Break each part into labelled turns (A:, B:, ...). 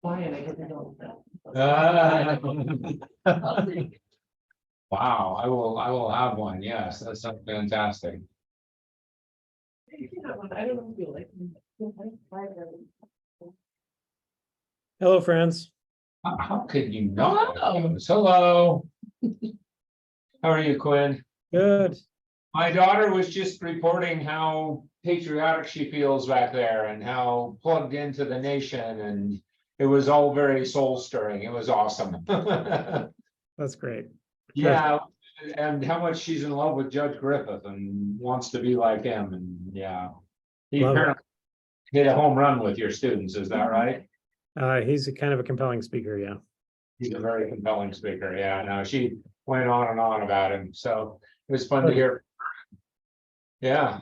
A: Why? And I get to know that.
B: Wow, I will have one. Yes, that sounds fantastic.
A: You can have one. I don't know if you like them.
C: Hello, friends.
B: How could you not?
A: Hello.
B: Hello. How are you, Quinn?
C: Good.
B: My daughter was just reporting how patriotic she feels back there and how plugged into the nation, and it was all very soul stirring. It was awesome.
C: That's great.
B: Yeah, and how much she's in love with Judge Griffith and wants to be like him, and yeah. He
C: Love it.
B: apparently hit a home run with your students, is that right?
C: He's a kind of a compelling speaker. Yeah.
B: He's a very compelling speaker, yeah, no, she went on and on about him, so it was fun to hear. Yeah.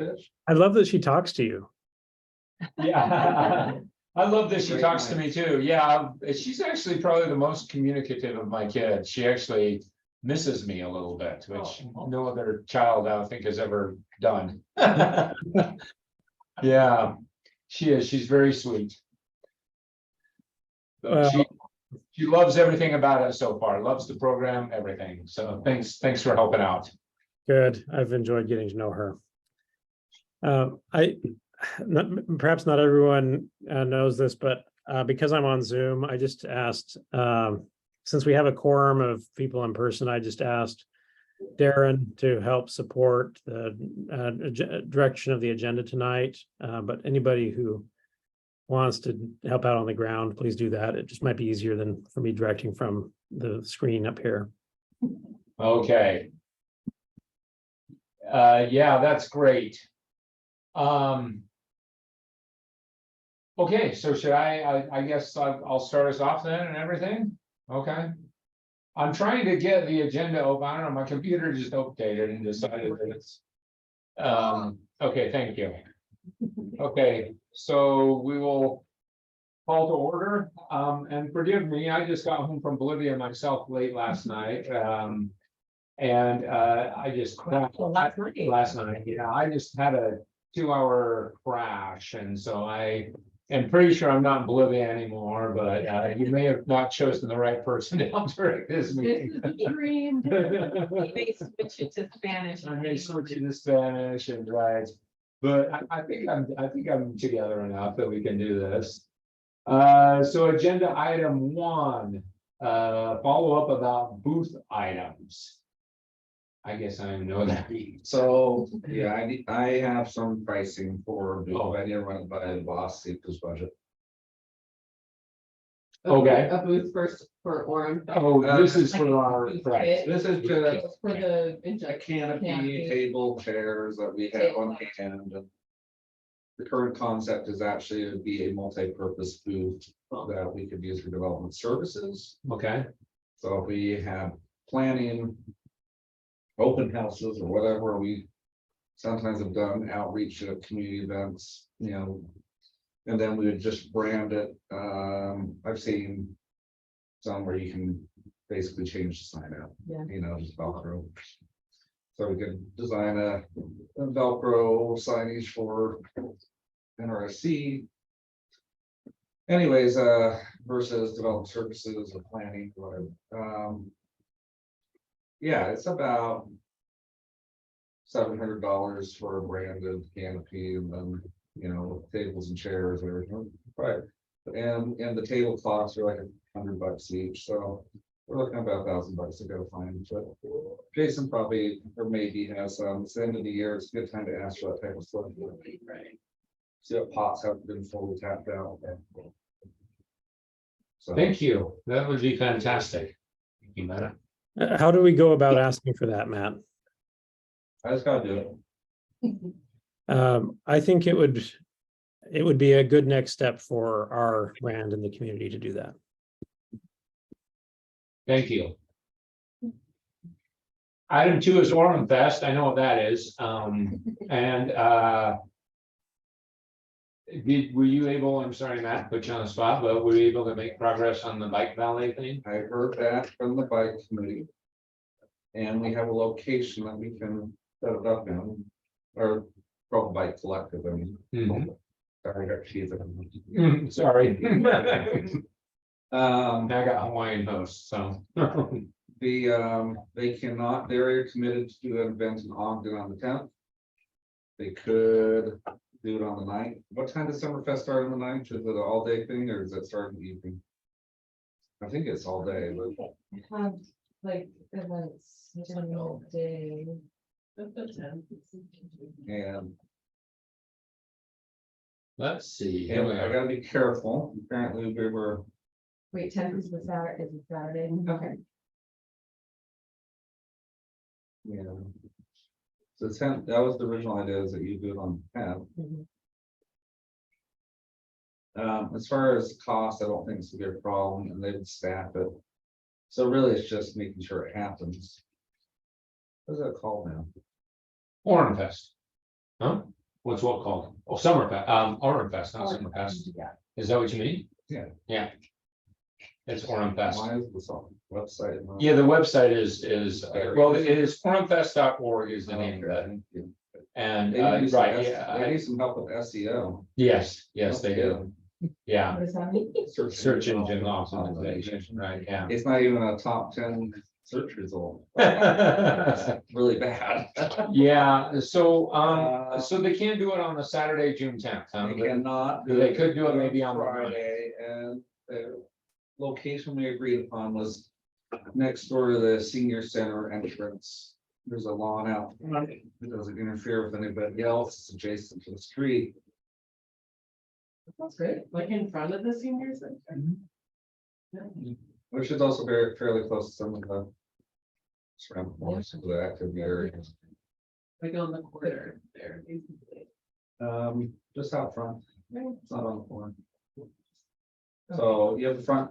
C: I love that she talks to you.
B: Yeah, I love that she talks to me too. Yeah, she's actually probably the most communicative of my kids. She actually misses me a little bit, which no other child I don't think has ever done. Yeah, she is. She's very sweet.
C: Well,
B: She loves everything about it so far. Loves the program, everything. So thanks for helping out.
C: good. I've enjoyed getting to know her. Perhaps not everyone knows this, but because I'm on Zoom, I just asked, since we have a quorum of people in person, I just asked Darren to help support the direction of the agenda tonight. But anybody who wants to help out on the ground, please do that. It just might be easier than for me directing from the screen up here.
B: Okay. Yeah, that's great. Okay, so should I guess I'll start us off then and everything? Okay. I'm trying to get the agenda open. I don't know, my computer just updated and decided that it's. Okay, thank you. Okay, so we will call to order, and forgive me, I just got home from Bolivia myself late last night. And I just last night, yeah, I just had a 2-hour crash, and so I am pretty sure I'm not in Bolivia anymore, but you may have not chosen the right person to help direct this meeting.
A: This is a dream. You may switch it to Spanish.
B: I may switch it to Spanish and right, but I think I'm together enough that we can do this. So agenda item 1, follow up about booth items. I guess I know that.
D: So, yeah, I have some pricing for, I need to run it by the boss, see if his budget.
B: Okay.
A: A booth first for Orem.
B: Oh, this is for our, right.
D: This is just
A: For the
D: a
A: injection.
D: canopy, table, chairs that we have on hand. And the current concept is actually to be a multi-purpose booth that we could use for development services.
B: Okay,
D: So if we have planning, open houses or whatever, we sometimes have done outreach at community events, and then we would just brand it. I've seen some where you can basically change the sign out,
A: Yeah.
D: just Velcro. So we could design a Velcro signage for NRSC. Anyways, versus development services or planning, whatever. Yeah, it's about $700 for a branded canopy, and then tables and chairs or everything. Right. And the tablecloths are like $100 each, so we're looking at about $1,000 to go find. But Jason probably or maybe has it's the end of the year. It's a good time to ask for that type of stuff. Right. See what pots have been fully tapped out. So
B: thank you. That would be fantastic. Thank you, Matt.
C: How do we go about asking for that, Matt?
D: I just gotta do it.
C: I think it would be a good next step for our brand in the community to do that.
B: Thank you. Item 2 is Orem Fest. I know what that is. And were you able, I'm sorry, Matt, put you on the spot, but were you able to make progress on the bike valet thing?
D: I heard that from the bike committee. And we have a location that we can set it up in, or Pro Bike Collective, I mean. Sorry, our cheese.
B: Sorry.
D: Um,
B: I got Hawaiian hosts, so.
D: they cannot, they're committed to do an event in Ogden on the 10th. They could do it on the 9th. What time does Summerfest start on the 9th? Is it an all day thing or does it start in the evening? I think it's all day, but
E: Have like events during the day.
A: That's the 10th.
D: and,
B: Let's see.
D: and I gotta be careful. Apparently we were,
E: Wait, 10th is the Saturday, is it Saturday? Okay.
D: yeah. So 10th, that was the original idea, is that you do it on 10th. As far as cost, I don't think it's gonna be a problem and they would staff it. So really, it's just making sure it happens. What's that called now?
B: Orem Fest. Huh? What's what called? Oh, Summerfest, Orem Fest, not Summerfest.
E: Yeah.
B: Is that what you mean?
D: Yeah.
B: Yeah. It's Orem Fest.
D: Why is this on the website? not-
B: Yeah, the website is, well, it is oremfest.org is the name of it.
D: Thank you.
B: And,
D: They need some
B: right,
D: S-
B: yeah,
D: They need some help with SEO.
B: yes, they do. Yeah,
E: What does that mean?
B: search engine optimization, right, yeah.
D: It's not even a top 10 search result.
B: Yeah,
D: It's really bad.
B: so they can't do it on the Saturday, June 10th.
D: They cannot.
B: They could do it maybe on the
D: Friday, and the location we agreed upon was next door to the senior center entrance. There's a lawn out front. It doesn't interfere with anybody else. It's adjacent to the street.
A: That's great. Like in front of the senior center.
D: Which is also very fairly close to some of the surrounding points of the active areas.
A: Like on the corner there. Basically.
D: Just out front, it's not on the corner. So you have the front,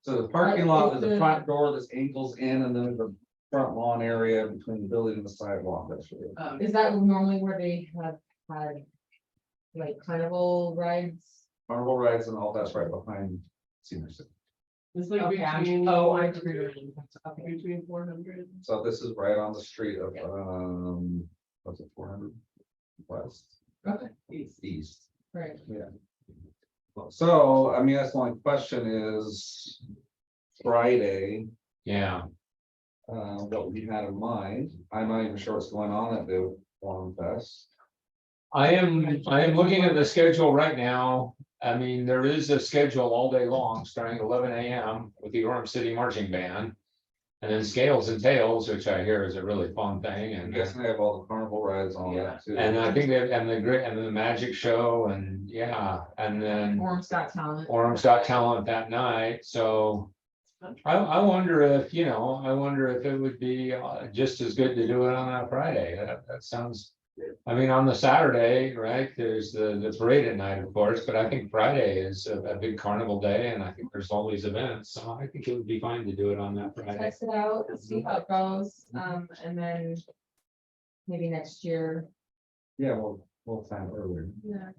D: so the parking lot is the front door that angles in and then the front lawn area between the building and the sidewalk, that's really.
E: Is that normally where they have had like carnival rides?
D: Carnival rides and all that's right behind senior center.
A: It's like
E: Okay,
A: between.
E: oh, I
A: Between 400.
D: So this is right on the street of, what's it, 400 west,
E: Okay,
D: east.
E: right.
D: So, I mean, that's my question is Friday,
B: Yeah,
D: what we had in mind. I'm not even sure what's going on at the Orem Fest.
B: I am looking at the schedule right now. I mean, there is a schedule all day long, starting 11 a.m. with the Orem City Marching Band. And then Scales and Tails, which I hear is a really fun thing,
D: I'm
B: and
D: guessing they have all the carnival rides on that too.
B: and I think they and the magic show, and yeah, and then
E: Orm's Got Talent.
B: Orem's Got Talent that night, so. I wonder if, I wonder if it would be just as good to do it on that Friday. That sounds. I mean, on the Saturday, right, there's the parade at night, of course, but I think Friday is a big carnival day and I think there's all these events. So I think it would be fine to do it on that Friday.
E: Test it out, see how it goes, and then maybe next year.
D: Yeah, we'll plan earlier.
E: Yeah.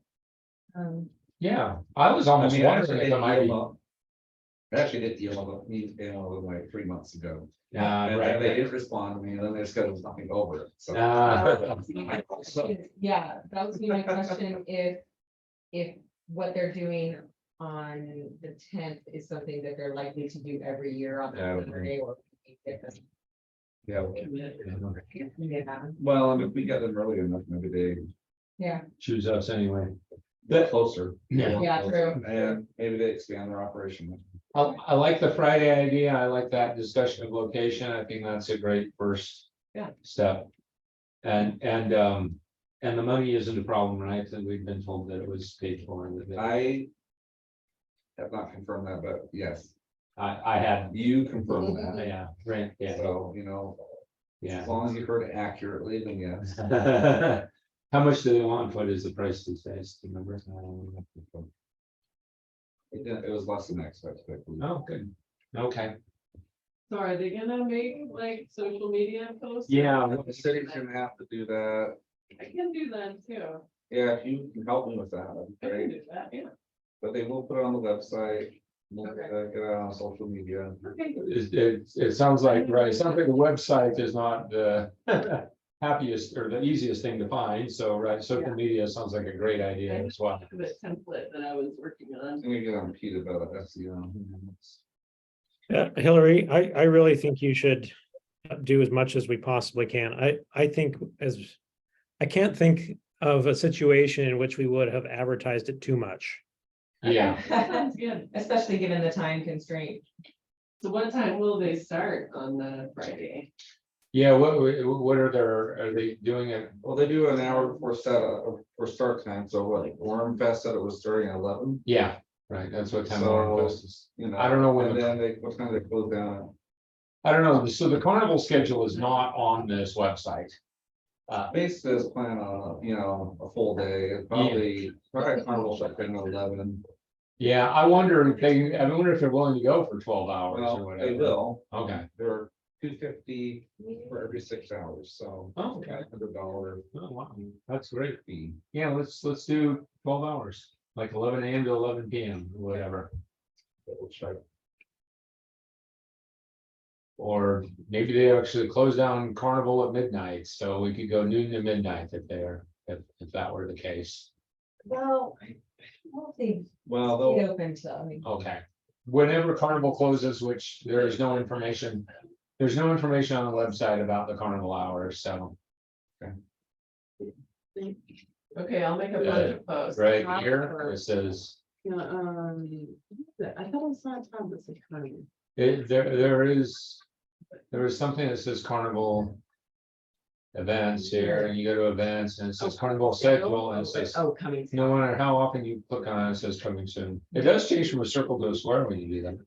B: Yeah, I was almost
D: I
B: wondering if it might be.
D: actually did deal with like 3 months ago.
B: Yeah,
D: And
B: right.
D: they didn't respond to me, and then they scheduled nothing over it, so.
E: Yeah, that was my question, if what they're doing on the 10th is something that they're likely to do every year on
D: Yeah, I
E: the
D: would
E: Saturday or. Different.
D: Yeah,
E: Yeah,
D: well, and if we get them early enough, maybe they
E: yeah,
B: Choose us anyway.
D: get closer.
B: Yeah.
E: Yeah, true.
D: And maybe they expand their operation.
B: I like the Friday idea. I like that discussion of location. I think that's a great first.
A: Yeah.
B: Step. And the money isn't a problem, right? And we've been told that it was paid for. And that
D: I have not confirmed that, but yes,
B: I had,
D: you confirmed that.
B: yeah, right, yeah,
D: So,
B: yeah.
D: as long as you heard it accurately, then yes.
B: How much do they want? What is the price these days? Do you remember?
D: It was less than expected.
B: Oh, good. Okay.
A: So are they gonna make like social media posts?
B: Yeah.
D: The city's gonna have to do that.
A: I can do that too.
D: Yeah, if you can help me with that, that'd be
A: I can
D: great.
A: do that, yeah.
D: But they will put it on the website. We'll
A: Okay.
D: get it on social media.
A: Okay.
B: It sounds like, right, it sounds like the website is not the. happiest or the easiest thing to find. So, right, social media sounds like a great idea as well.
A: The template that I was working on.
D: I'm gonna get on Pete about it, SEO.
C: Hillary, I really think you should do as much as we possibly can. I think I can't think of a situation in which we would have advertised it too much.
B: Yeah,
A: Sounds good.
E: Especially given the time constraint.
A: So what time will they start on the Friday?
B: yeah, what are they doing it?
D: Well, they do an hour before for start time, so what, Orem Fest said it was starting at 11.
B: Yeah, right, that's what time
D: So,
B: Orem Fest is.
D: You know,
B: I don't know when
D: and
B: the-
D: then what time they close down?
B: I don't know, so the carnival schedule is not on this website.
D: Base says plan on, you know, a full day, probably carnival shut down at 11.
B: Yeah, I wonder if I wonder if they're willing to go for 12 hours or
D: Well,
B: whatever.
D: they will,
B: Okay.
D: they're $250 for every 6 hours, so.
B: Oh, okay.
D: $100
B: Oh, wow, that's great.
D: fee.
B: Yeah, let's do 12 hours, like 11 AM to 11 PM, whatever.
D: Double check.
B: Or maybe they actually close down carnival at midnight, so we could go noon to midnight if that were the case.
E: Well, I don't know if they
D: Well,
E: stayed
D: they'll,
E: open till, I mean,
B: Okay. Whenever carnival closes, which there is no information, there's no information on the website about the carnival hours, so.
A: Okay, I'll make a bunch of posts.
B: Right here, it says,
A: Yeah, I thought I saw a tab that said carnival.
B: there is something that says carnival. Events here, and you go to events and it says carnival schedule and it says,
A: Oh, coming. soon.
B: no matter how often you click on it, it says coming soon. It does change from a circle to a square when you do that,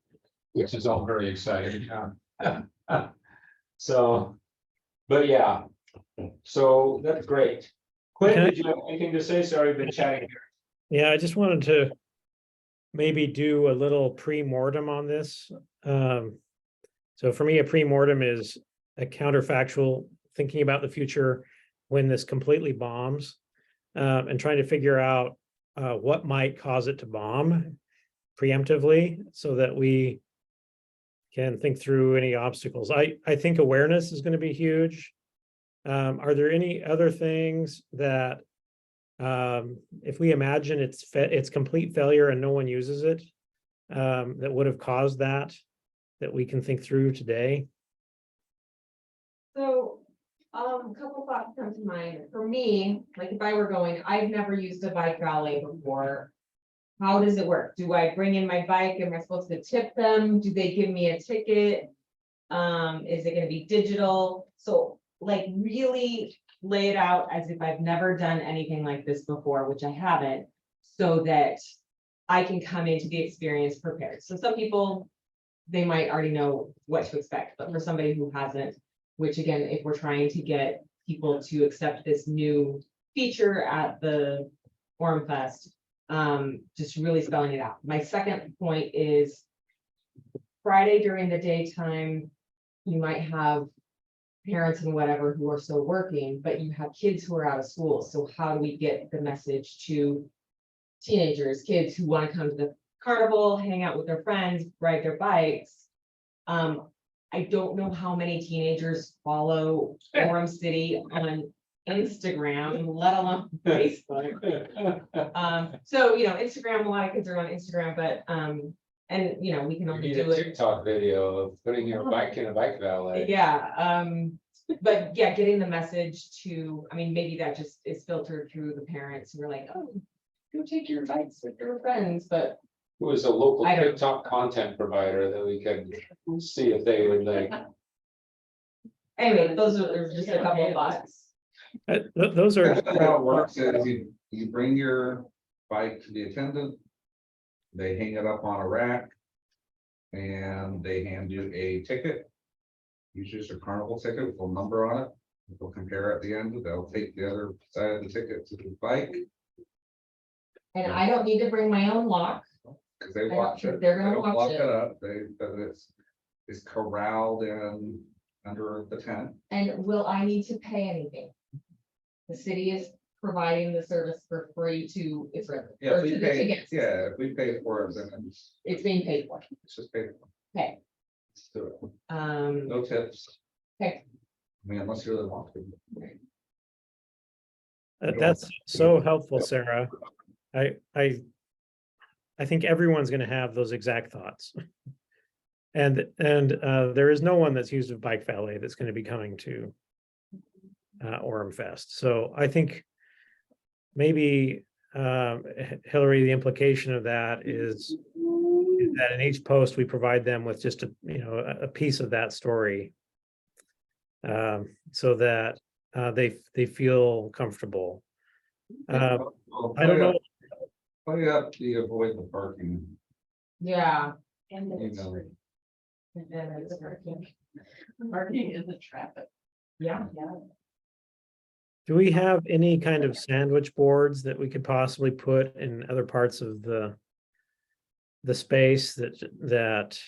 B: which is all very exciting. So, but yeah, so that's great. Quinn,
C: Okay.
B: did you have anything to say? Sorry, I've been chatting here.
C: Yeah, I just wanted to maybe do a little pre-mortem on this. So for me, a pre-mortem is a counterfactual thinking about the future when this completely bombs, and trying to figure out what might cause it to bomb preemptively so that we can think through any obstacles. I think awareness is going to be huge. Are there any other things that if we imagine it's complete failure and no one uses it, that would have caused that we can think through today?
E: so, a couple thoughts come to mind. For me, like if I were going, I've never used a bike valet before. How does it work? Do I bring in my bike? Am I supposed to tip them? Do they give me a ticket? Is it gonna be digital? So like really lay it out as if I've never done anything like this before, which I haven't, so that I can come into the experience prepared. So some people, they might already know what to expect, but for somebody who hasn't, which again, if we're trying to get people to accept this new feature at the Orem Fest, just really spelling it out. My second point is Friday during the daytime, you might have parents and whatever who are still working, but you have kids who are out of school. So how do we get the message to teenagers, kids who want to come to the carnival, hang out with their friends, ride their bikes? I don't know how many teenagers follow Orem City on Instagram, let alone Facebook. So, you know, Instagram, a lot of kids are on Instagram, but, and, you know, we can
B: You
E: only
B: need
E: do
B: a
E: it.
B: TikTok video of putting your bike in a bike valet.
E: Yeah, but yeah, getting the message to, I mean, maybe that just is filtered through the parents who are like, oh, go take your bikes with your friends, but
B: Who is a local
E: I don't-
B: TikTok content provider that we could see if they would like.
E: anyway, those are just a couple of thoughts.
C: Those are,
D: How it works is you bring your bike to the attendant. They hang it up on a rack. And they hand you a ticket. Usually it's a carnival ticket with a number on it. They'll compare at the end, they'll take the other side of the ticket to the bike,
E: And I don't need to bring my own lock.
D: because they
E: I don't
D: watch
E: think
D: it.
E: they're gonna
D: They don't
E: watch
D: lock
E: it.
D: it up, but it's corralled in under the tent.
E: And will I need to pay anything? The city is providing the service for free to its residents,
D: Yeah,
E: or
D: if
E: to
D: we
E: the
D: pay,
E: tickets.
D: yeah, if we pay for it, then
E: It's being paid for.
D: it's just paid for.
E: Okay,
D: Let's do it.
E: um,
D: No tips.
E: okay,
D: I mean, unless you really want to.
C: That's so helpful, Sarah. I think everyone's gonna have those exact thoughts. And there is no one that's used a bike valet that's gonna be coming to Orem Fest. So I think maybe Hillary, the implication of that is that in each post, we provide them with just a piece of that story. So that they feel comfortable. I don't know.
D: Put up the avoid the parking,
E: Yeah.
A: And then
D: you
A: it's
D: know,
A: free. And then it's parking. Parking in the traffic.
E: Yeah.
A: Yeah.
C: Do we have any kind of sandwich boards that we could possibly put in other parts of the space that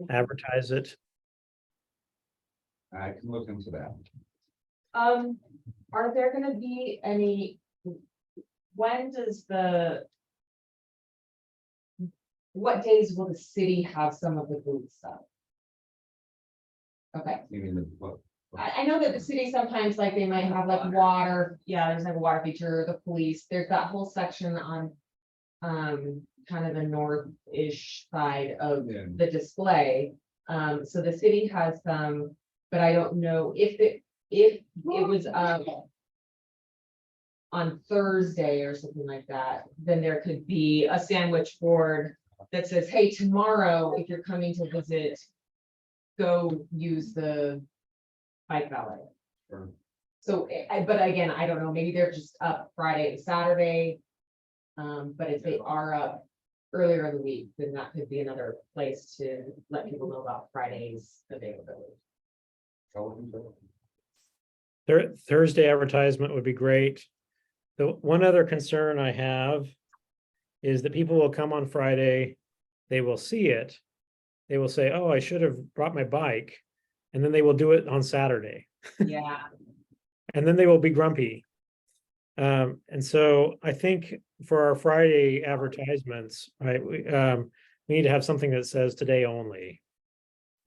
C: advertise it?
D: I can look into that.
E: Are there gonna be any? When does what days will the city have some of the booths up? Okay,
D: You mean, what,
E: I know that the city sometimes like they might have like water, yeah, there's like a water feature, the police, there's that whole section on. Kind of the north-ish side of
D: yeah,
E: the display. So the city has some, but I don't know if it was on Thursday or something like that, then there could be a sandwich board that says, hey, tomorrow, if you're coming to visit, go use the bike valet.
D: sure.
E: So, but again, I don't know, maybe they're just up Friday and Saturday. But if they are up earlier in the week, then that could be another place to let people know about Friday's availability.
C: Thursday advertisement would be great. The one other concern I have is that people will come on Friday, they will see it, they will say, oh, I should have brought my bike, and then they will do it on Saturday,
E: Yeah,
C: and then they will be grumpy. And so I think for our Friday advertisements, right, we need to have something that says today only.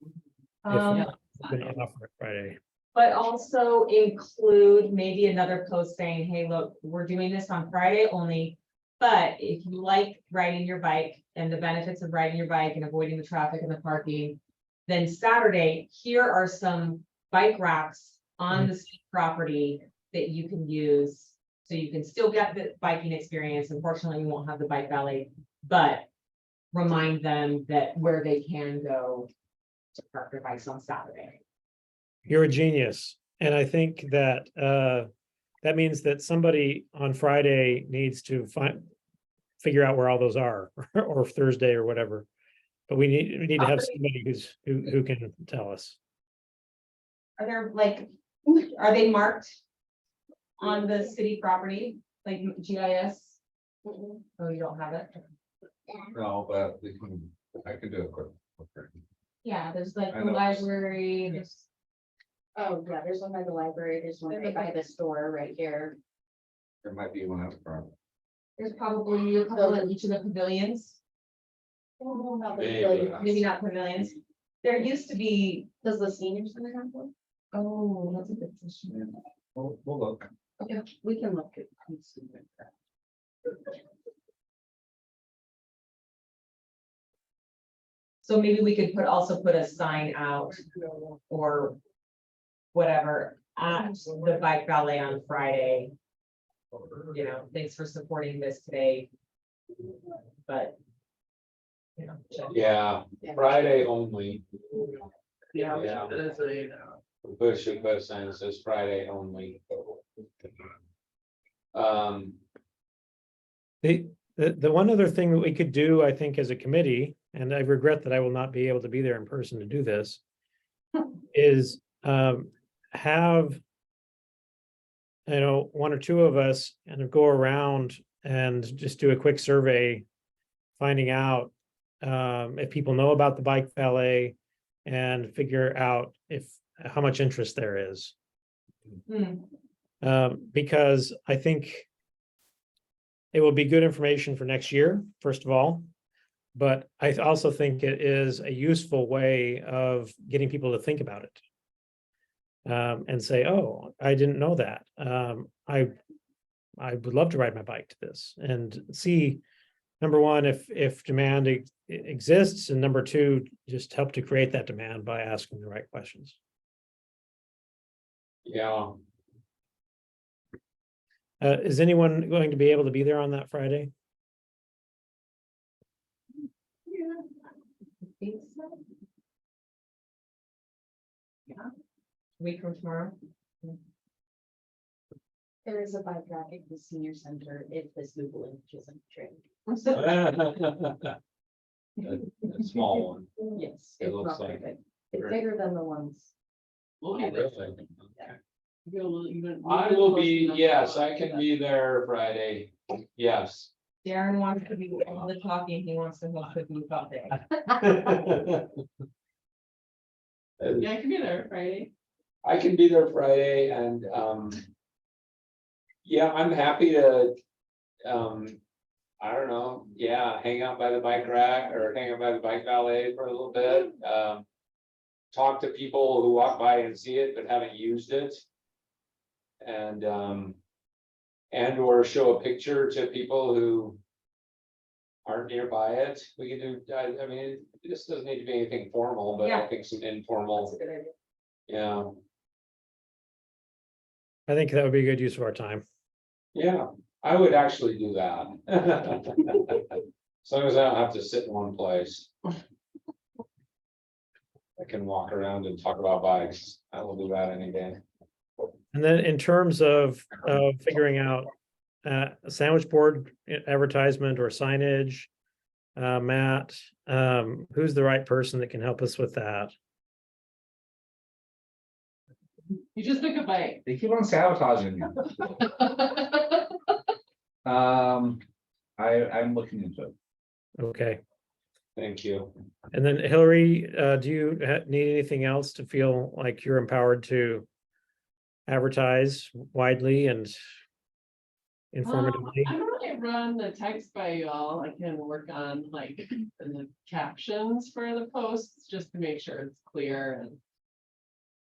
C: If we're gonna offer it Friday.
E: but also include maybe another post saying, hey, look, we're doing this on Friday only. But if you like riding your bike and the benefits of riding your bike and avoiding the traffic and the parking, then Saturday, here are some bike racks on the city property that you can use. So you can still get the biking experience. Unfortunately, you won't have the bike valet, but remind them that where they can go to park their bikes on Saturday.
C: You're a genius. And I think that that means that somebody on Friday needs to figure out where all those are, or Thursday or whatever. But we need to have somebody who can tell us.
E: Are there like, are they marked on the city property, like GIS? Oh, you don't have it?
D: No, but I can do it quick.
E: Yeah, there's like
D: I
E: the
D: know.
E: library, there's.
F: Oh, yeah, there's one by the library, there's one right by the store right here.
D: There might be one out front.
E: There's probably a couple in each of the pavilions, maybe not pavilions. There used to be,
F: Does the senior center have one?
E: oh, that's a good question.
D: We'll look.
F: Okay, we can look at.
E: So maybe we could also put a sign out or whatever at the bike valet on Friday. You know, thanks for supporting this today. But. You know, check.
B: Yeah, Friday only.
A: Yeah.
B: Yeah.
A: That's a,
B: Push sign that says Friday only.
C: The one other thing that we could do, I think, as a committee, and I regret that I will not be able to be there in person to do this, is have, you know, one or two of us kind of go around and just do a quick survey, finding out if people know about the bike valet, and figure out how much interest there is. Because I think it will be good information for next year, first of all. But I also think it is a useful way of getting people to think about it. And say, oh, I didn't know that. I would love to ride my bike to this and see, number one, if demand exists, and number two, just help to create that demand by asking the right questions.
B: Yeah,
C: Is anyone going to be able to be there on that Friday?
E: Week from tomorrow.
F: There is a bike rack at the senior center if this Google image isn't trained.
B: a small one.
F: Yes.
B: It
F: it's
B: looks
F: not very
B: like-
F: big. It's bigger than the ones.
A: We'll
B: Oh,
A: get it.
B: really?
A: I
B: I will be, yes, I can be there Friday, yes.
E: Darren wants to do all the talking, he wants to host the group out there.
A: Yeah, I can be there Friday.
B: I can be there Friday and, yeah, I'm happy to, I don't know, yeah, hang out by the bike rack or hang out by the bike valet for a little bit. Talk to people who walk by and see it but haven't used it. And or show a picture to people who aren't nearby it. We can do, I mean, this doesn't need to be anything formal, but I
E: Yeah.
B: think some
F: That's
B: informal,
F: a good idea.
B: yeah,
C: I think that would be a good use of our time.
B: yeah, I would actually do that. As long as I don't have to sit in one place. I can walk around and talk about bikes. I will do that any day.
C: And then in terms of figuring out a sandwich board advertisement or signage, Matt, who's the right person that can help us with that?
A: You just took a bite.
D: They keep on sabotaging you. I'm looking into it.
C: Okay.
B: Thank you.
C: And then Hillary, do you need anything else to feel like you're empowered to advertise widely and informatively?
A: I'm gonna run the text by you all. I can work on like the captions for the posts just to make sure it's clear and.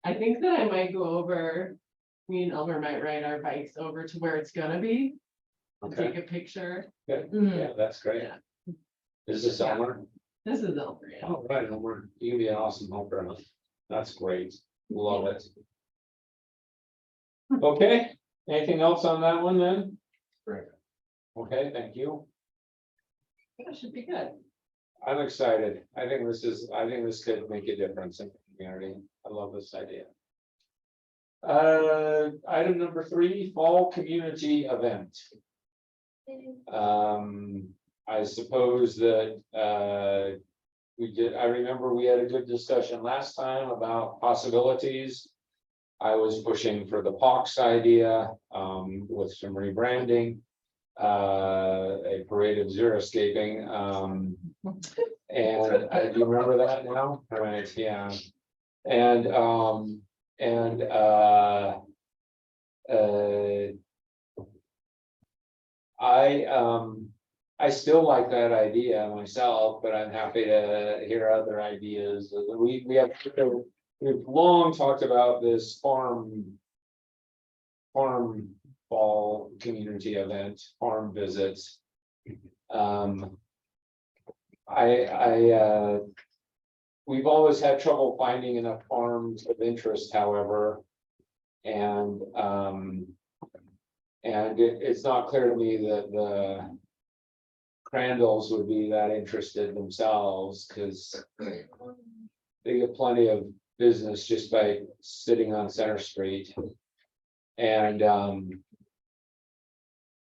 A: I think that I might go over, me and Elmer might ride our bikes over to where it's gonna be. And
B: Okay,
A: take a picture.
B: good.
E: Mm.
B: Yeah, that's great.
A: Yeah.
B: Is this Elmer?
A: This is Elmer. Yeah.
B: Oh, right, Elmer, you can be an awesome helper. That's great. Love it. Okay, anything else on that one then?
D: Great.
B: Okay, thank you.
A: That should be good.
B: I'm excited. I think this could make a difference in the community. I love this idea. Item number 3, fall community event. I suppose that, I remember we had a good discussion last time about possibilities. I was pushing for the POX idea, with some rebranding. A parade of zero escaping, and do you remember that now? Right, yeah. And I still like that idea myself, but I'm happy to hear other ideas. We've long talked about this farm fall community event, farm visits. We've always had trouble finding enough farms of interest, however. And it's not clear to me that the Crandalls would be that interested themselves, because they get plenty of business just by sitting on Center Street. And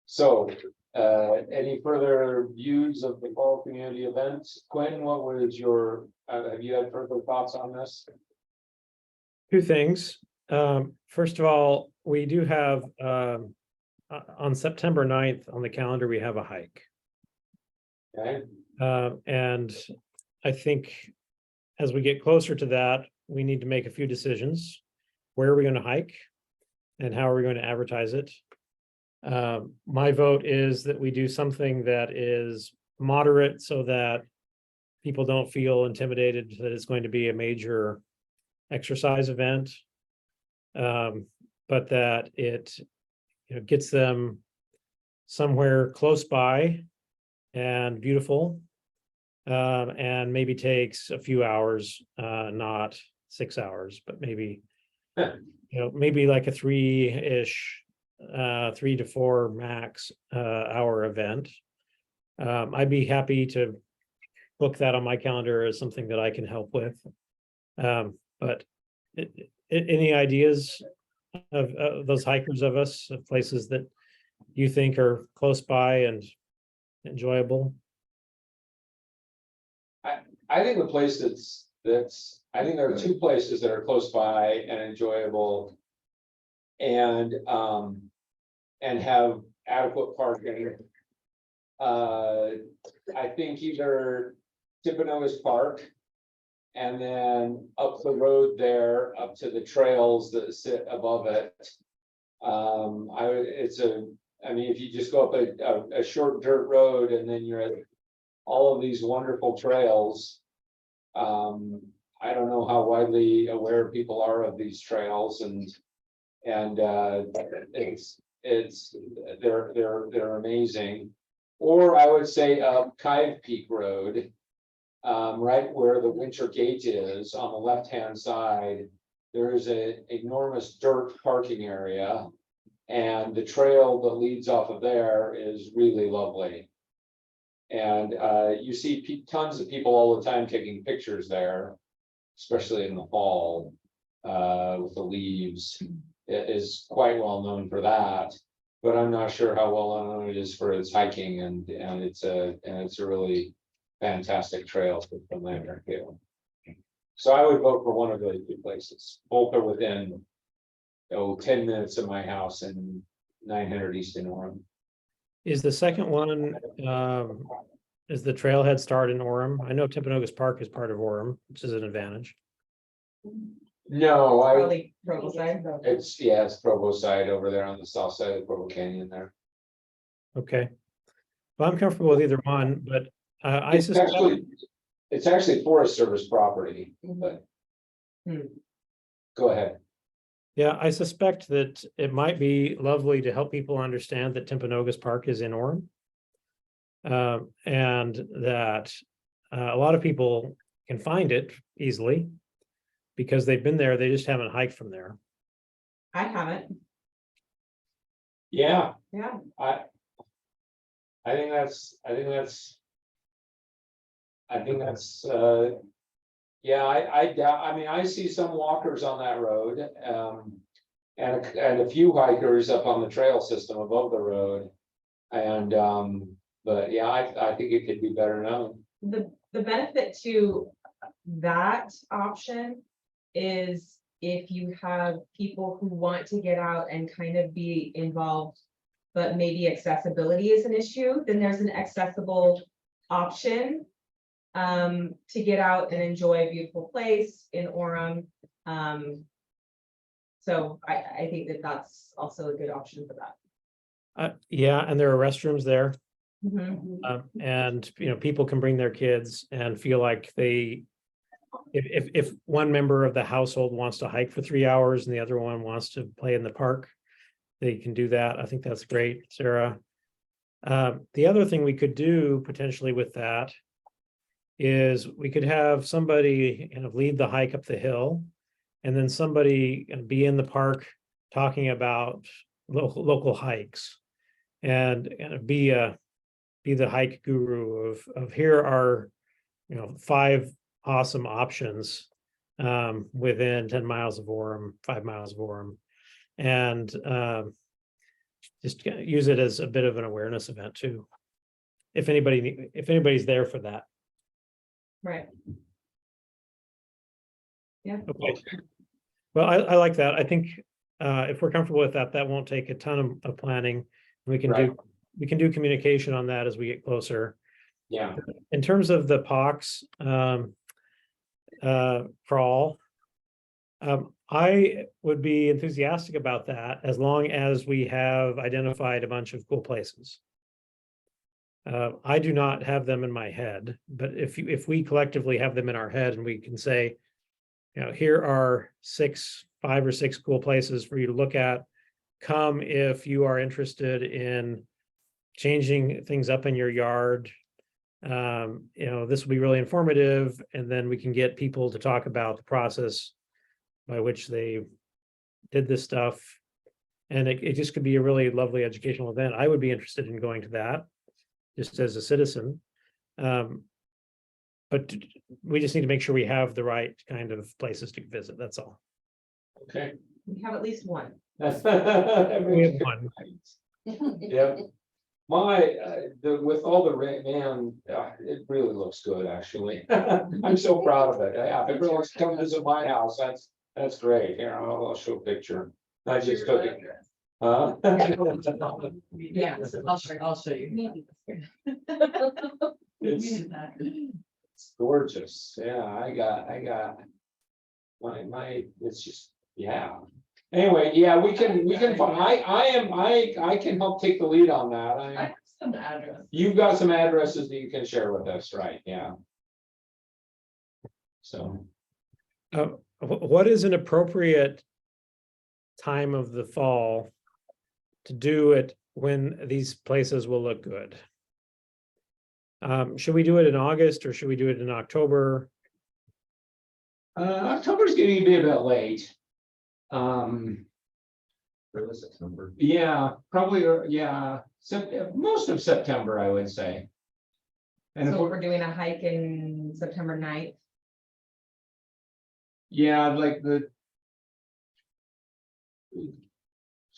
B: so, any further views of the fall community events? Quinn, what was your, have you had further thoughts on this?
C: Two things. First of all, we do have, on September 9th on the calendar, we have a hike.
B: Okay,
C: And I think as we get closer to that, we need to make a few decisions. Where are we going to hike? And how are we going to advertise it? My vote is that we do something that is moderate so that people don't feel intimidated that it's going to be a major exercise event. But that it gets them somewhere close by and beautiful. And maybe takes a few hours, not 6 hours, but maybe, maybe like a 3-ish, 3 to 4 max, hour event. I'd be happy to book that on my calendar as something that I can help with. But any ideas of those hikers of us, of places that you think are close by and enjoyable?
B: I think the place I think there are 2 places that are close by and enjoyable. And have adequate parking. I think either Timpanogos Park. And then up the road there, up to the trails that sit above it. I mean, if you just go up a short dirt road and then you're at all of these wonderful trails. I don't know how widely aware people are of these trails and they're amazing. Or I would say Kive Peak Road, right where the Winter Gate is on the left-hand side, there is an enormous dirt parking area. And the trail that leads off of there is really lovely. And you see tons of people all the time taking pictures there, especially in the fall with the leaves. It is quite well known for that, but I'm not sure how well known it is for its hiking, and it's a really fantastic trail from there too. So I would vote for one of those 2 places. Both are within 10 minutes of my house in 900 East in Orem.
C: Is the second one, is the trailhead start in Orem? I know Timpanogos Park is part of Orem, which is an advantage.
B: No,
E: Probably Provo side.
B: it's Provo side over there on the south side of Provo Canyon there.
C: Okay. Well, I'm comfortable with either one, but I
B: It's
C: suspect,
B: actually Forest Service property, but. Go ahead.
C: yeah, I suspect that it might be lovely to help people understand that Timpanogos Park is in Orem. And that a lot of people can find it easily because they've been there, they just haven't hiked from there.
E: I haven't,
B: Yeah,
E: yeah.
B: I think that's yeah, I doubt, I mean, I see some walkers on that road, and a few hikers up on the trail system above the road. And, but yeah, I think it could be better known.
E: The benefit to that option is if you have people who want to get out and kind of be involved, but maybe accessibility is an issue, then there's an accessible option to get out and enjoy a beautiful place in Orem. So I think that that's also a good option for that.
C: Yeah, and there are restrooms there.
E: Mhm.
C: And people can bring their kids and feel like if one member of the household wants to hike for 3 hours and the other one wants to play in the park, they can do that. I think that's great, Sarah. The other thing we could do potentially with that is we could have somebody kind of lead the hike up the hill, and then somebody be in the park talking about local hikes, and be the hike guru of here are 5 awesome options within 10 miles of Orem, 5 miles of Orem, and just use it as a bit of an awareness event too, if anybody's there for that.
E: Right. Yeah.
C: Okay. Well, I like that. I think if we're comfortable with that, that won't take a ton of planning. We can
B: Right.
C: we can do communication on that as we get closer.
B: Yeah,
C: In terms of the POX crawl, I would be enthusiastic about that as long as we have identified a bunch of cool places. I do not have them in my head, but if we collectively have them in our head and we can say, here are 5 or 6 cool places for you to look at. Come if you are interested in changing things up in your yard. This will be really informative, and then we can get people to talk about the process by which they did this stuff. And it just could be a really lovely educational event. I would be interested in going to that, just as a citizen. But we just need to make sure we have the right kind of places to visit, that's all.
B: Okay.
E: We have at least one.
C: We have one.
B: Yeah. With all the rain, man, it really looks good, actually. I'm so proud of it. Yeah, if everyone wants to come visit my house, that's great. Here, I'll show a picture. I just took it. Huh?
A: Yeah, I'll show you.
B: It's gorgeous. Yeah, I got my, it's just, yeah. Anyway, yeah, we can find, I can help take the lead on that.
A: I have some address.
B: You've got some addresses that you can share with us, right? Yeah. So,
C: What is an appropriate time of the fall to do it when these places will look good? Should we do it in August or should we do it in October?
B: October's getting to be a bit late.
D: Early September.
B: Yeah, probably, yeah, most of September, I would say. And if
E: So
B: we're,
E: we're doing a hike in September 9th.
B: yeah, like the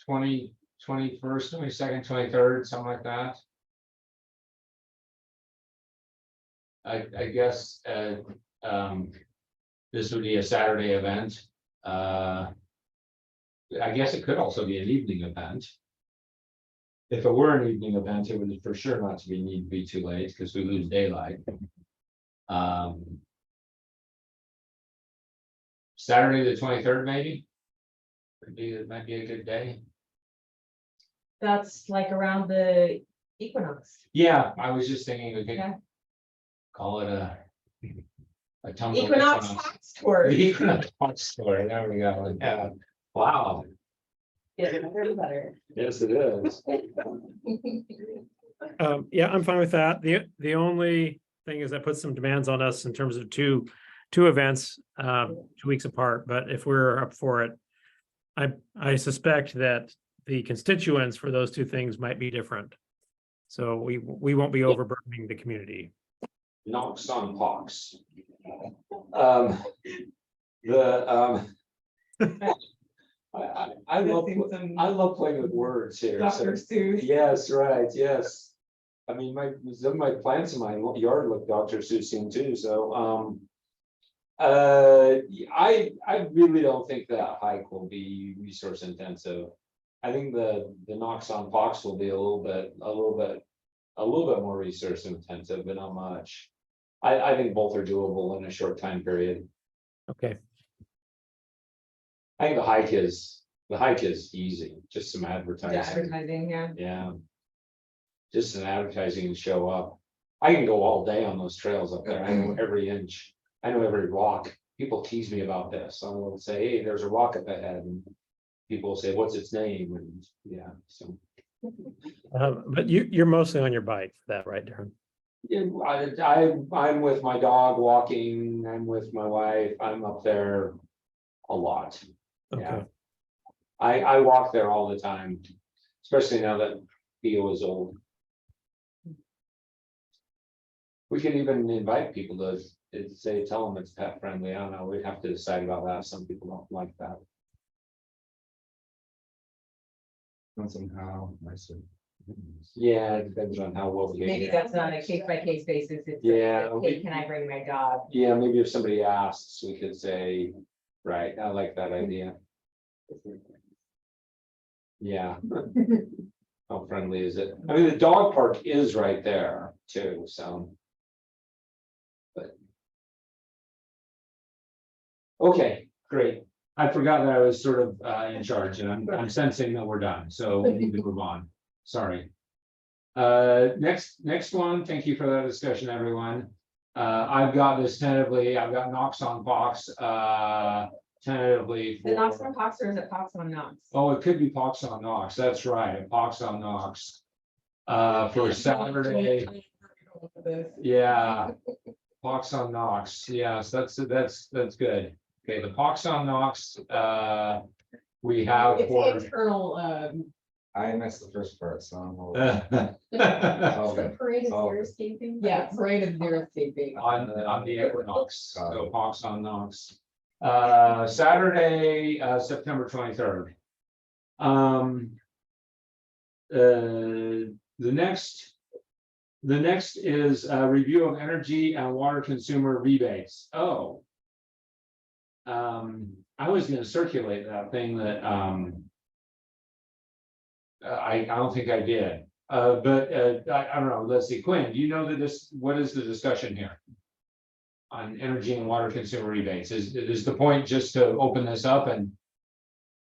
B: 21st, 22nd, 23rd, something like that. I guess, this would be a Saturday event. I guess it could also be an evening event. If it were an evening event, it would for sure not to need to be too late because we lose daylight. Saturday the 23rd, maybe. It might be a good day.
E: That's like around the equinox.
B: Yeah, I was just thinking we could
E: Yeah.
B: call it a tumble
E: Equinox Fox tour.
B: The Equinox Fox tour. There we go. Yeah. Wow.
E: Yeah, better.
B: Yes, it is.
C: Yeah, I'm fine with that. The only thing is that puts some demands on us in terms of two events, 2 weeks apart, but if we're up for it, I suspect that the constituents for those two things might be different. So we won't be overburdening the community.
B: Knocks on pox. I love playing with words here.
E: Dr. Seuss.
B: Yes, right, yes. I mean, some of my plants in my yard look Dr. Seussian too, so, I really don't think that hike will be resource intensive. I think the knocks on pox will be a little bit more resource intensive, but not much. I think both are doable in a short time period.
C: Okay,
B: I think the hike is easy, just some advertising.
E: Advertising, yeah.
B: Yeah. Just an advertising and show up. I can go all day on those trails up there. I know every inch. I know every rock. People tease me about this. I will say, hey, there's a rock up ahead. And people will say, what's its name? And yeah, so.
C: but you're mostly on your bike for that, right, Darren?
B: Yeah, I'm with my dog walking. I'm with my wife. I'm up there a lot. Yeah.
C: Okay.
B: I walk there all the time, especially now that Theo is old. We can even invite people to say, tell them it's pet friendly. I don't know. We'd have to decide about that. Some people don't like that.
D: And somehow, I said.
B: Yeah, it depends on how well.
E: Maybe that's on a case by case basis. It's
B: Yeah.
E: Hey, can I bring my dog?
B: Yeah, maybe if somebody asks, we could say, right, I like that idea. Yeah. How friendly is it? I mean, the dog park is right there too, so. But. Okay, great. I forgot that I was sort of in charge and I'm sensing that we're done, so we need to move on. Sorry. Next one, thank you for that discussion, everyone. I've got this tentatively, I've got Knox on Fox, tentatively.
E: The Knox on Pox or is it Pox on Knox?
B: Oh, it could be Pox on Knox, that's right, Pox on Knox. For Saturday, yeah. Pox on Knox, yes, that's good. Okay, the Pox on Knox, we have
A: It's
B: for.
A: internal,
D: I missed the first part, so I'm.
B: On
F: Parade is
D: Oh.
F: landscaping.
A: yeah, parade of xeriscaping.
B: the equinox, so Pox on Knox. Saturday, September 23rd. The next is a review of energy and water consumer rebates. Oh. I was gonna circulate that thing that, I don't think I did, but, I don't know, let's see, Quinn, do you know what is the discussion here? On energy and water consumer rebates, is the point just to open this up and?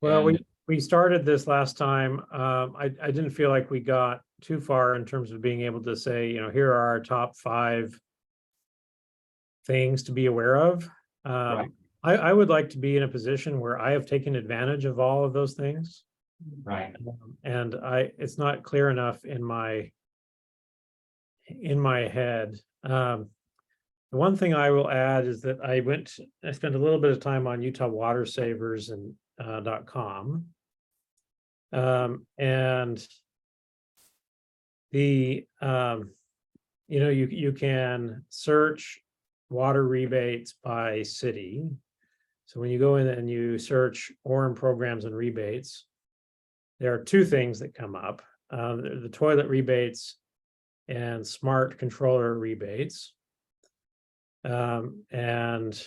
C: Well,
B: and-
C: we started this last time. I didn't feel like we got too far in terms of being able to say, here are our top 5 things to be aware of.
B: Right.
C: I would like to be in a position where I have taken advantage of all of those things.
B: Right,
C: And it's not clear enough in my head. The one thing I will add is that I spent a little bit of time on Utah Water Savers and .com. And the you can search water rebates by city. So when you go in and you search Orem programs and rebates, there are 2 things that come up. The toilet rebates and smart controller rebates. And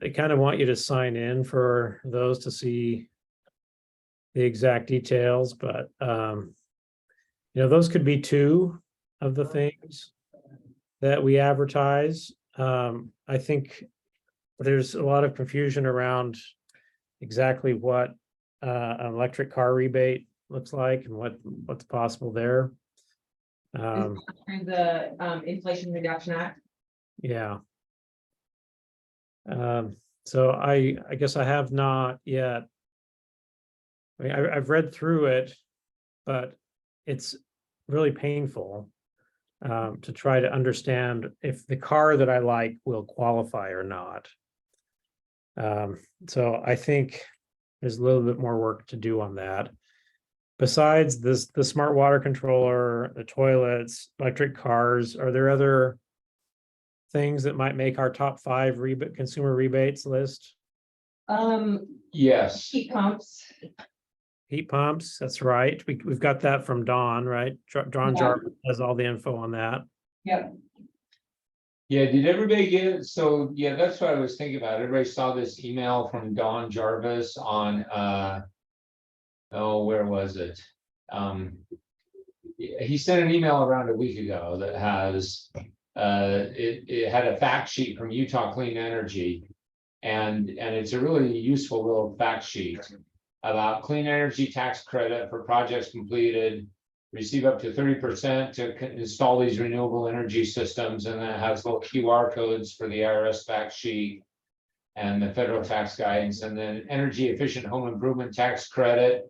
C: they kind of want you to sign in for those to see the exact details, but those could be 2 of the things that we advertise. I think there's a lot of confusion around exactly what an electric car rebate looks like and what's possible there.
E: Through the Inflation Reduction Act.
C: Yeah. So I guess I have not yet. I mean, I've read through it, but it's really painful to try to understand if the car that I like will qualify or not. So I think there's a little bit more work to do on that. Besides this, the smart water controller, the toilets, electric cars, are there other things that might make our top 5 consumer rebates list?
B: yes,
E: Heat pumps.
C: Heat pumps, that's right. We've got that from Dawn, right? Dawn
E: Yeah.
C: Jarvis has all the info on that.
E: Yep.
B: yeah, did everybody get it? So, yeah, that's what I was thinking about. Everybody saw this email from Don Jarvis on, where was it? He sent an email around a week ago that has, it had a fact sheet from Utah Clean Energy. And it's a really useful little fact sheet about clean energy tax credit for projects completed, receive up to 30% to install these renewable energy systems, and then it has little QR codes for the IRS fact sheet and the federal tax guidance, and then energy efficient home improvement tax credit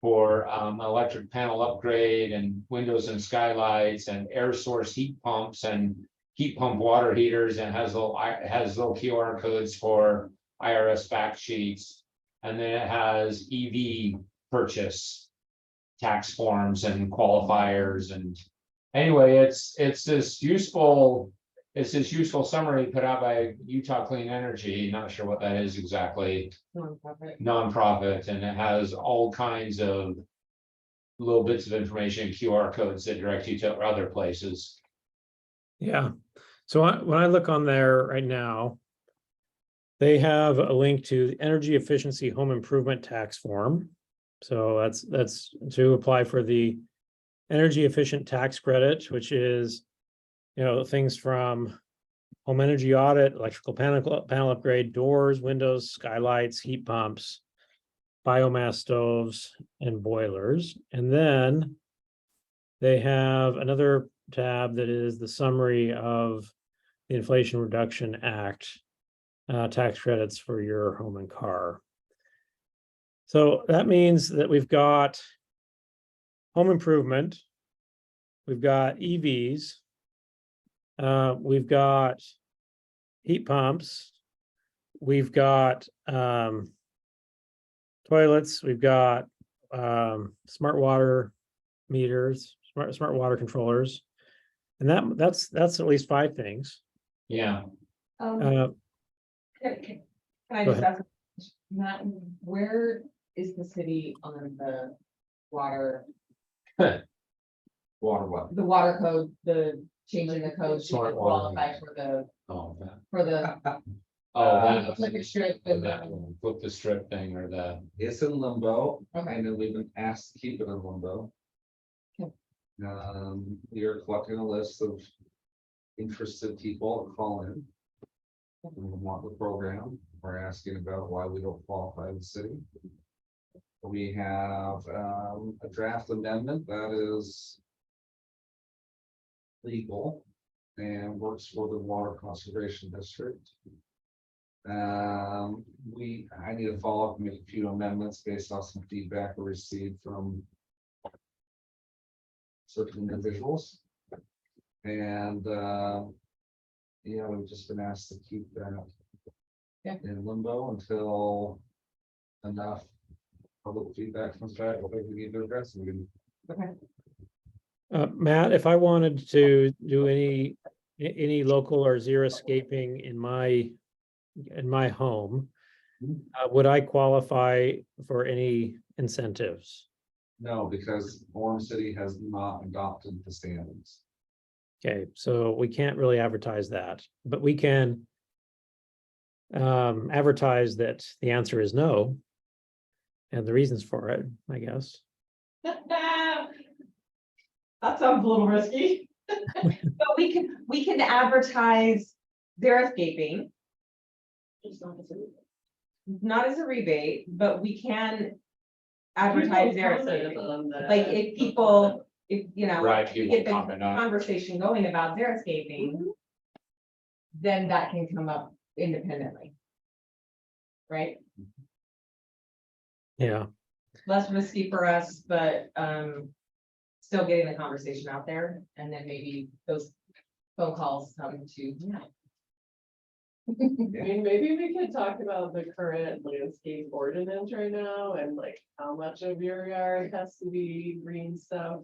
B: for electric panel upgrade and windows and skylights and air source heat pumps and heat pump water heaters, and has little QR codes for IRS fact sheets. And then it has EV purchase tax forms and qualifiers. And anyway, it's this useful summary put out by Utah Clean Energy. Not sure what that is exactly. Nonprofit, and it has all kinds of little bits of information, QR codes that direct you to other places.
C: Yeah. So when I look on there right now, they have a link to the energy efficiency home improvement tax form. So that's to apply for the energy efficient tax credit, which is, things from home energy audit, electrical panel upgrade, doors, windows, skylights, heat pumps, biomass stoves, and boilers. And then they have another tab that is the summary of the Inflation Reduction Act tax credits for your home and car. So that means that we've got home improvement. We've got EVs. We've got heat pumps. We've got toilets. We've got smart water meters, smart water controllers. And that's at least 5 things.
B: Yeah,
C: Uh,
E: Can I
C: Go
E: just
C: ahead.
E: ask, Matt, where is the city on the water,
D: Water what?
E: the water code, the changing the code to
B: Smart water.
E: qualify for the,
B: oh, that,
E: for the.
B: that,
E: Like strip and
B: that one, flip the strip thing or the,
D: It's in limbo,
E: Okay.
D: and then we've been asked to keep it in limbo.
E: Okay.
D: We are collecting a list of interested people to call in. We want the program, we're asking about why we don't qualify the city. We have a draft amendment that is legal and works for the Water Conservation District. I need to follow up and make a few amendments based off some feedback we received from certain individuals. And yeah, we've just been asked to keep that in limbo until enough public feedback comes back. I think we need to address it.
C: Matt, if I wanted to do any local or xeriscaping in my home, would I qualify for any incentives?
D: No, because Orem City has not adopted the standards.
C: Okay, so we can't really advertise that, but we can advertise that the answer is no. And the reasons for it, I guess.
E: That sounds a little risky. But we can advertise xeriscaping, not as a rebate, but we can advertise xeriscaping. Like if people, if, you know,
B: right,
E: if we
B: people
E: get the
B: comment on it.
E: conversation going about xeriscaping, then that can come up independently. Right?
C: Yeah,
E: Less risky for us, but still getting the conversation out there, and then maybe those phone calls come to.
A: I mean, maybe we could talk about the current landscape ordinance right now and like how much of your yard has to be green stuff.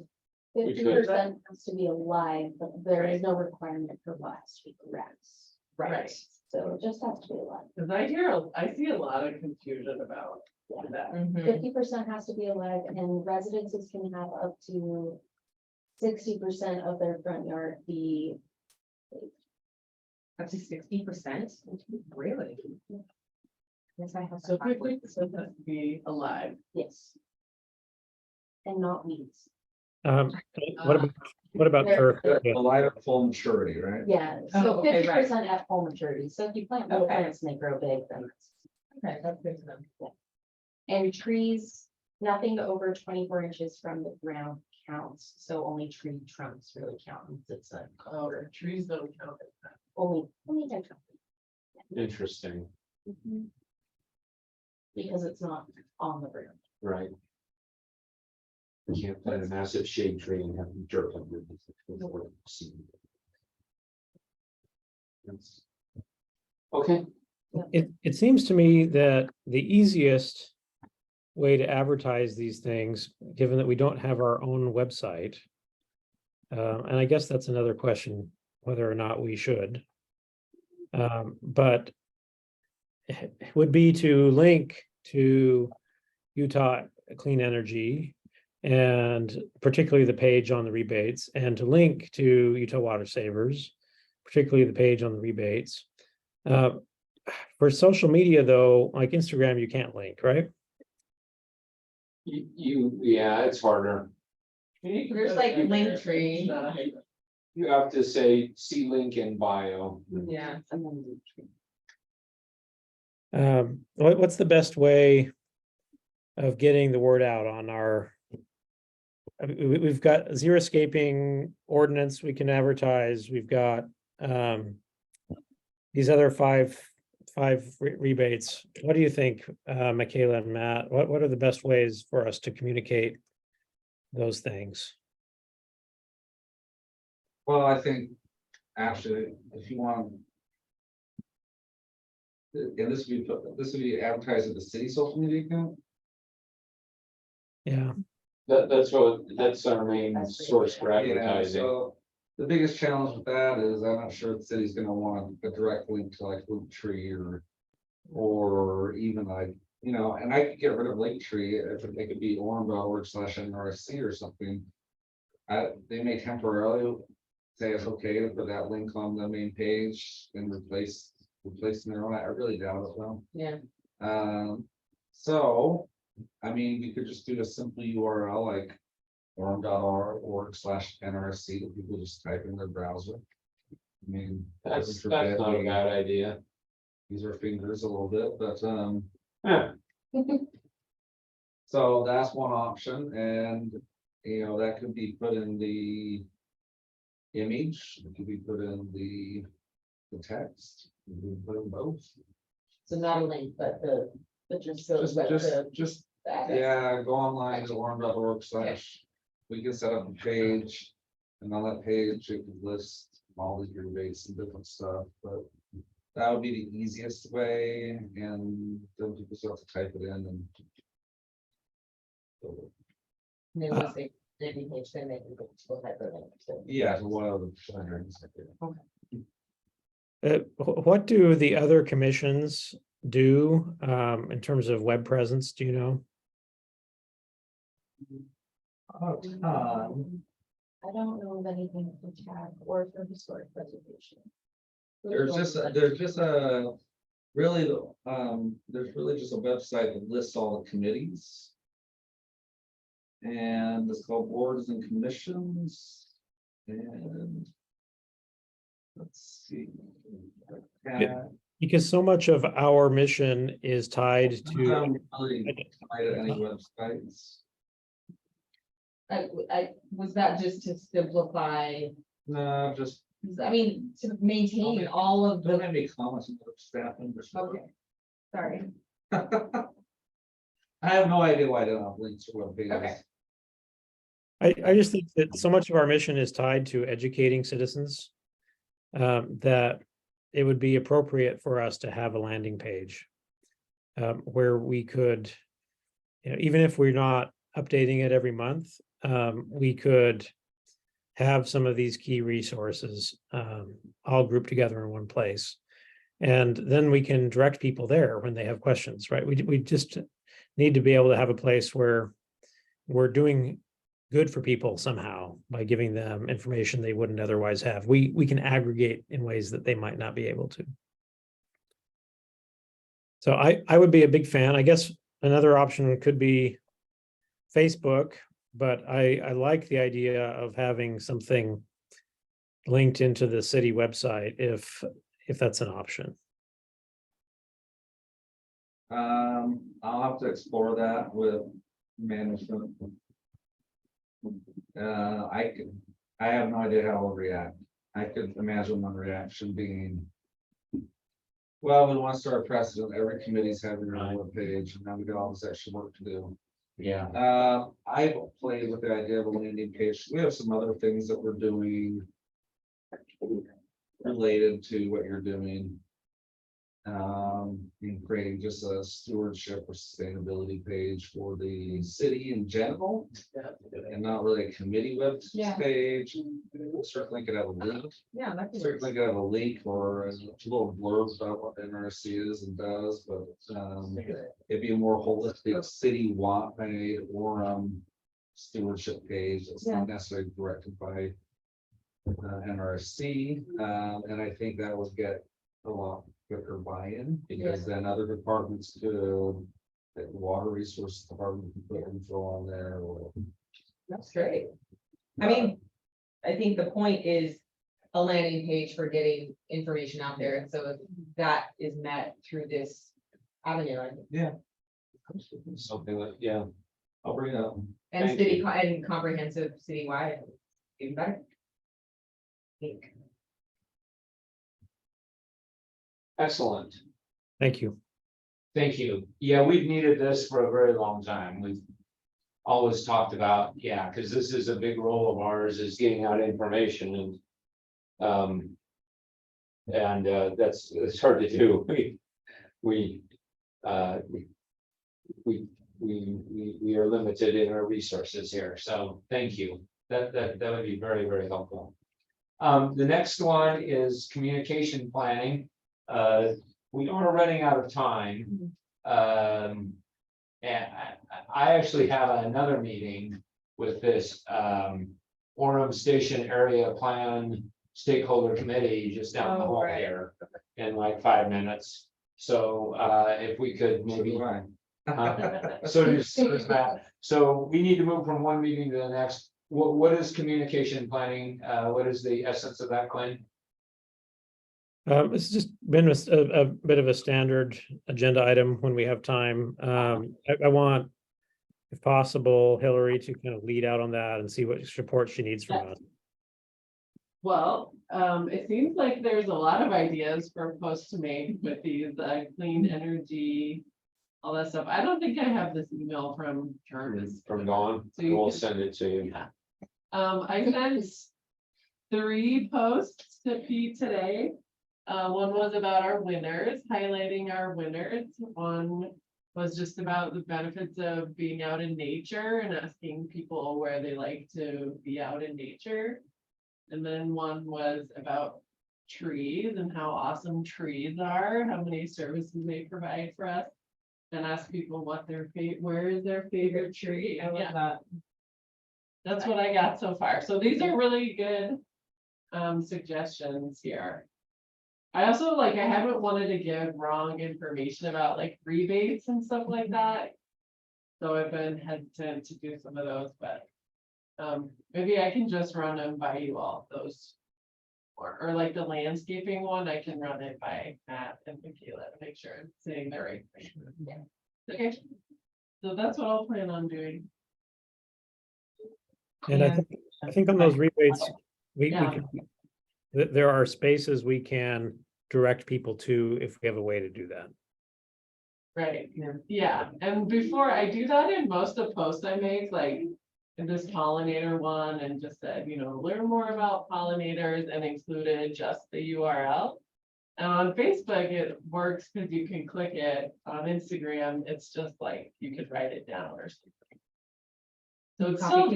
B: We
F: 50% has to be alive, but there is no requirement for lots to be grass.
E: Right.
F: So it just has to be alive.
A: Cause I see a lot of confusion about that.
E: Mhm.
F: 50% has to be alive, and residences can have up to 60% of their front yard be.
E: Up to 60%, really? Yes, I have.
A: So 50% has to be alive.
F: Yes. And not weeds.
C: what about turf?
D: The light at full maturity, right?
F: Yeah,
E: Oh,
F: so
E: okay, right.
F: 50% at full maturity. So if you plant more
E: Okay.
F: plants and they grow big, then it's.
E: Okay, that's good to know.
F: And trees, nothing over 24 inches from the ground counts. So only tree trunks really count. It's a
A: Oh, trees don't count as that.
F: only type of.
B: Interesting,
F: Because it's not on the ground.
B: right? You can't plant a massive shade tree and have dirt under it. Yes. Okay,
C: It seems to me that the easiest way to advertise these things, given that we don't have our own website, and I guess that's another question, whether or not we should. But would be to link to Utah Clean Energy and particularly the page on the rebates, and to link to Utah Water Savers, particularly the page on the rebates. For social media though, like Instagram, you can't link, right?
B: yeah, it's harder.
E: There's like Linktree.
B: You have to say, see link in bio.
E: Yeah.
C: What's the best way of getting the word out on our? We've got xeriscaping ordinance we can advertise. We've got these other five rebates. What do you think, Michaela and Matt? What are the best ways for us to communicate those things.
D: Well, I think, actually, if you want. And this would be advertised at the city social media account?
C: Yeah,
B: That's our main source for
D: Yeah,
B: advertising.
D: so the biggest challenge with that is I'm not sure the city's gonna want a direct link to like Linktree or even like, and I could get rid of Linktree if it could be orem.org/NRSC or something. They may temporarily say it's okay to put that link on the main page and replace their own. I really doubt it though.
E: Yeah.
D: So, I mean, we could just do a simple URL like orem.org/NRSC that people just type in their browser. I mean,
B: That's
D: heaven forbid
B: not a
D: we
B: bad idea.
D: use our fingers a little bit, but
B: Yeah.
D: so that's one option, and that could be put in the image, it could be put in the text, we can put in both.
F: So not a link, but just so
D: Just yeah, go online to orem.org/, we can set up a page, and on that page, it could list all the rebates and different stuff, but that would be the easiest way, and then people still have to type it in and.
F: Then once they landing page, then they can go to hyperlink.
D: Yeah, so what other.
C: what do the other commissions do in terms of web presence? Do you know?
F: I don't know of anything for tag or for historic preservation.
D: There's just a, there's really just a website that lists all the committees. And it's called boards and commissions. And. Let's see.
C: Because so much of our mission is tied to.
D: Really tied to any websites.
E: I was that just to simplify,
D: No, just
E: I mean, to maintain all of
D: don't
E: the,
D: have any comments on the staff members.
E: okay, sorry.
D: I have no idea why I don't have links to web pages.
E: Okay.
C: I just think that so much of our mission is tied to educating citizens. That it would be appropriate for us to have a landing page. Where we could, even if we're not updating it every month, we could have some of these key resources all grouped together in one place. And then we can direct people there when they have questions, right? We just need to be able to have a place where we're doing good for people somehow by giving them information they wouldn't otherwise have. We can aggregate in ways that they might not be able to. So I would be a big fan. I guess another option could be Facebook, but I like the idea of having something linked into the city website if that's an option.
D: I'll have to explore that with management. I have no idea how I'll react. I could imagine one reaction being. Well, we want to start a precedent, every committee's having their own webpage, and now we got all this extra work to do.
B: Yeah.
D: I've played with the idea of a landing page. We have some other things that we're doing. Related to what you're doing. In creating just a stewardship or sustainability page for the city in general. And not really a committee web
E: Yeah.
D: page. Certainly could have a link.
E: Yeah, that's.
D: Certainly could have a link or a little blurb about what NRC is and does, but it'd be a more holistic city-wide or stewardship page. It's not necessarily directed by NRC, and I think that would get a lot quicker buy-in because then other departments could. The water resources department can put info on there or.
E: That's great. I mean, I think the point is a landing page for getting information out there. And so if that is met through this avenue, I think,
B: Something that, yeah.
D: I'll bring it up.
E: and
B: Thank
E: city
B: you.
E: and comprehensive citywide, even better. I think.
B: Excellent.
C: Thank you.
B: Thank you. Yeah, we've needed this for a very long time. always talked about, yeah, because this is a big role of ours, is getting out information and it's hard to do. We are limited in our resources here, so thank you. That would be very, very helpful. The next one is communication planning. We are running out of time. And I actually have another meeting with this Orem Station Area Plan Stakeholder Committee just down the
E: Oh,
B: hall
E: right.
B: here in like 5 minutes. So if we could maybe. So does Matt. So we need to move from one meeting to the next. What is communication planning? What is the essence of that, Glenn?
C: It's just been a bit of a standard agenda item when we have time. I want, if possible, Hillary to kind of lead out on that and see what support she needs from us.
A: Well, it seems like there's a lot of ideas for posts to make with these clean energy, all that stuff. I don't think I have this email from Jarvis.
B: From Dawn,
A: So you
B: we'll
A: can-
B: send it to you.
A: Yeah. I sent 3 posts to Pete today. One was about our winners, highlighting our winners. One was just about the benefits of being out in nature and asking people where they like to be out in nature. And then one was about trees and how awesome trees are, how many services they provide for us. And ask people what their where is their favorite tree.
E: I love
A: Yeah,
E: that.
A: that's what I got so far. So these are really good suggestions here. I also I haven't wanted to give wrong information about like rebates and stuff like that. So I've been hesitant to do some of those, but maybe I can just run them by you all, those. Or like the landscaping one, I can run it by Matt and Michaela to make sure I'm saying the right thing. Yeah. Okay. So that's what I'll plan on doing.
C: And I think on those rebates, we
A: Yeah.
C: can, there are spaces we can direct people to if we have a way to do that.
A: Right, yeah, and before I do that in most of the posts I make, like in this pollinator one, and just said, learn more about pollinators and included just the URL. And on Facebook, it works because you can click it. On Instagram, it's just like you could write it down or something. So it's still,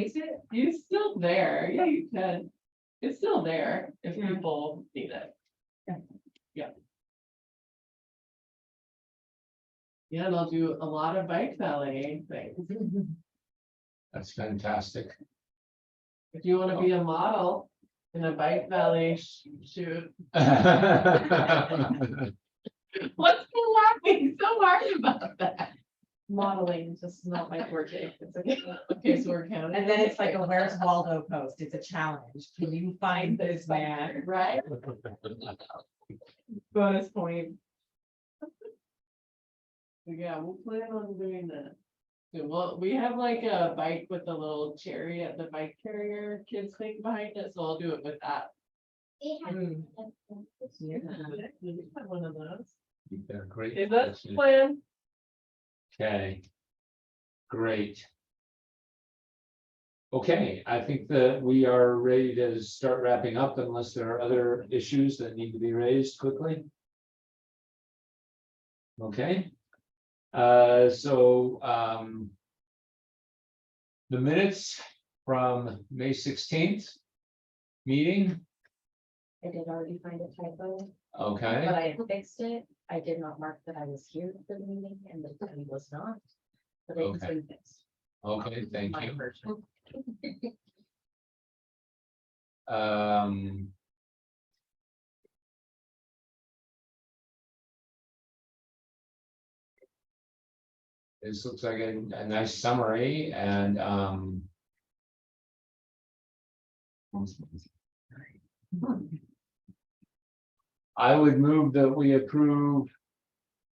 A: it's still there. Yeah, you can. It's still there if people need it. Yeah. Yeah, and I'll do a lot of bike valet things.
B: That's fantastic.
A: If you want to be a model in a bike valet shoot. What's the laughing so hard about that?
F: Modeling, just not my forte. It's okay.
A: Okay, so we're counting.
E: And then it's like a Where's Waldo post. It's a challenge. Can you find this man?
A: Right? Bonus point. So yeah, we'll plan on doing that. So, well, we have like a bike with a little cherry at the bike carrier kids thing behind it, so I'll do it with that.
E: Mm.
A: Yeah, we have one of those.
B: They're great.
A: Is that the plan?
B: Okay. Great. Okay, I think that we are ready to start wrapping up unless there are other issues that need to be raised quickly. Okay. The minutes from May 16th meeting,
F: I did already find a typo,
B: okay,
F: but I had fixed it. I did not mark that I was here for the meeting and that I was not. But it's
B: Okay.
F: been fixed.
B: okay, thank
F: My
B: you.
F: version.
B: This looks like a nice summary and I would move that we approve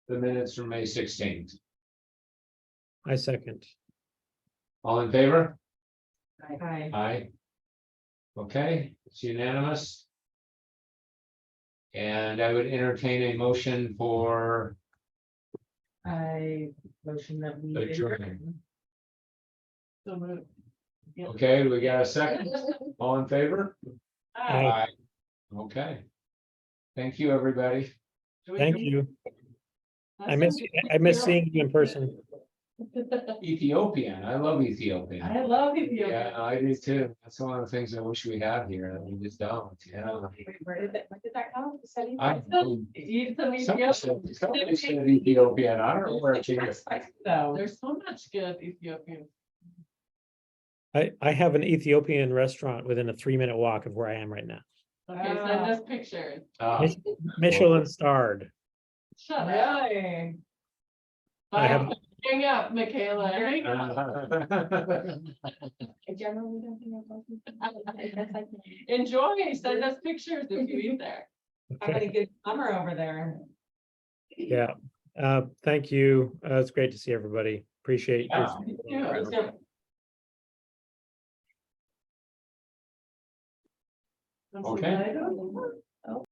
B: the minutes from May 16th.
C: I second.
B: All in favor?
E: Hi.
B: Aye. Okay, it's unanimous. And I would entertain a motion for
E: I motion that we.
B: adjourning.
A: So moved. Yeah.
B: Okay, do we got a second? All in favor?
C: Aye.
B: Okay. Thank you, everybody.
C: Thank you. I miss seeing you in person.
B: Ethiopian, I love Ethiopian.
A: I love Ethiopia.
B: Yeah, I do too. That's one of the things I wish we had here that we just don't, yeah.
F: Where did that come?
B: I-
A: Eat some
B: Somebody
A: Ethiopian.
B: said Ethiopian, I don't know where it came from.
A: So there's so much good Ethiopian.
C: I have an Ethiopian restaurant within a 3-minute walk of where I am right now.
A: Okay, send us pictures.
C: Michelin starred.
A: Shut up.
E: Really?
C: I have-
A: Bye. Hang up, Michaela. Hang up.
F: I generally don't think about it.
A: Enjoy. Send us pictures if you eat there.
E: Having a good summer over there.
C: Yeah, thank you. It's great to see everybody. Appreciate your.
B: Yeah.
A: Yeah. I'm so
B: Okay.
A: glad I don't-